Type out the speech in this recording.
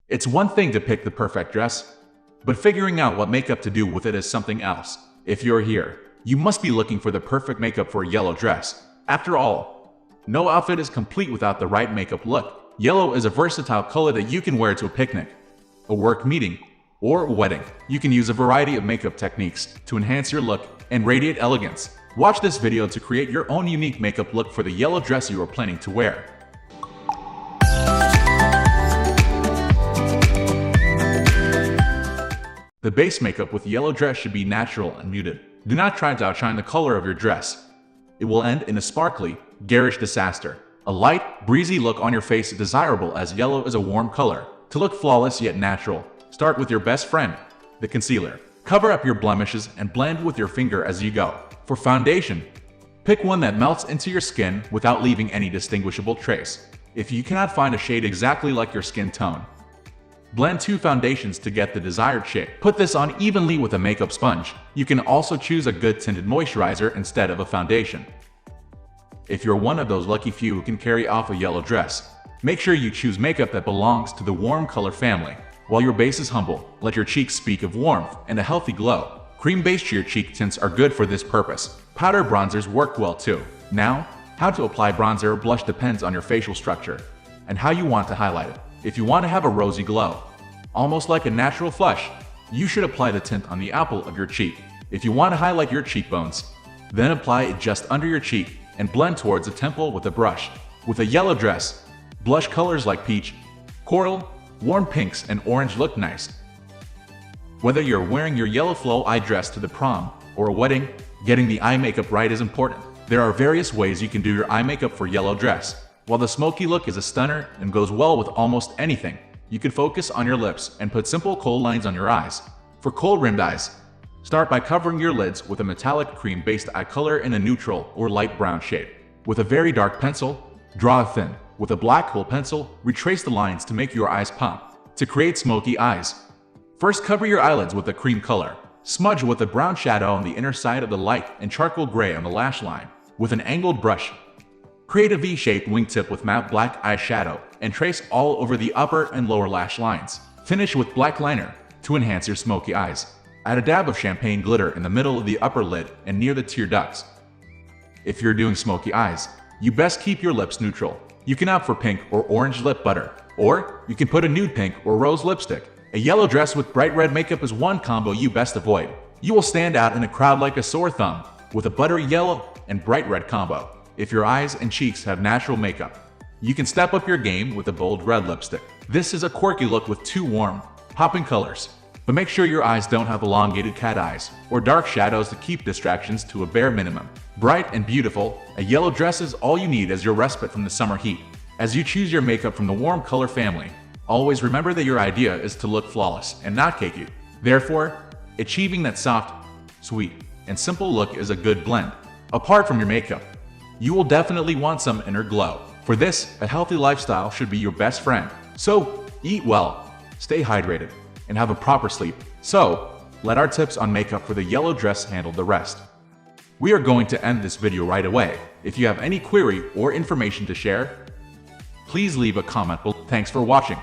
It's one thing to pick the perfect dress, but figuring out what makeup to do with it is something else. If you're here, you must be looking for the perfect makeup for a yellow dress. After all, no outfit is complete without the right makeup look. Yellow is a versatile color that you can wear to a picnic, a work meeting, or a wedding. You can use a variety of makeup techniques to enhance your look and radiate elegance. Watch this video to create your own unique makeup look for the yellow dress you are planning to wear. The base makeup with yellow dress should be natural and muted. Do not try to outshine the color of your dress. It will end in a sparkly, garish disaster. A light, breezy look on your face is desirable as yellow is a warm color. To look flawless yet natural, start with your best friend, the concealer. Cover up your blemishes and blend with your finger as you go. For foundation, pick one that melts into your skin without leaving any distinguishable trace. If you cannot find a shade exactly like your skin tone, blend two foundations to get the desired shade. Put this on evenly with a makeup sponge. You can also choose a good tinted moisturizer instead of a foundation. If you're one of those lucky few who can carry off a yellow dress, make sure you choose makeup that belongs to the warm color family. While your base is humble, let your cheeks speak of warmth and a healthy glow. Cream-based sheer cheek tints are good for this purpose. Powder bronzers work well too. Now, how to apply bronzer or blush depends on your facial structure and how you want to highlight it. If you want to have a rosy glow, almost like a natural flush, you should apply the tint on the apple of your cheek. If you want to highlight your cheekbones, then apply it just under your cheek and blend towards the temple with a brush. With a yellow dress, blush colors like peach, coral, warm pinks, and orange look nice. Whether you're wearing your yellow flow eye dress to the prom or a wedding, getting the eye makeup right is important. There are various ways you can do your eye makeup for yellow dress. While the smoky look is a stunner and goes well with almost anything, you can focus on your lips and put simple kohl lines on your eyes. For kohl-rimmed eyes, start by covering your lids with a metallic cream-based eye color in a neutral or light brown shade. With a very dark pencil, draw a thin. With a black kohl pencil, retrace the lines to make your eyes pop. To create smoky eyes, first cover your eyelids with a cream color. Smudge with a brown shadow on the inner side of the light and charcoal gray on the lash line. With an angled brush, create a V-shaped wingtip with matte black eyeshadow and trace all over the upper and lower lash lines. Finish with black liner to enhance your smoky eyes. Add a dab of champagne glitter in the middle of the upper lid and near the tear ducts. If you're doing smoky eyes, you best keep your lips neutral. You can opt for pink or orange lip butter, or you can put a nude pink or rose lipstick. A yellow dress with bright red makeup is one combo you best avoid. You will stand out in a crowd like a sore thumb with a buttery yellow and bright red combo. If your eyes and cheeks have natural makeup, you can step up your game with a bold red lipstick. This is a quirky look with two warm, popping colors. But make sure your eyes don't have elongated cat eyes or dark shadows to keep distractions to a bare minimum. Bright and beautiful, a yellow dress is all you need as your respite from the summer heat. As you choose your makeup from the warm color family, always remember that your idea is to look flawless and not cakey. Therefore, achieving that soft, sweet, and simple look is a good blend. Apart from your makeup, you will definitely want some inner glow. For this, a healthy lifestyle should be your best friend. So, eat well, stay hydrated, and have a proper sleep. So, let our tips on makeup for the yellow dress handle the rest. We are going to end this video right away. If you have any query or information to share, please leave a comment below. Thanks for watching.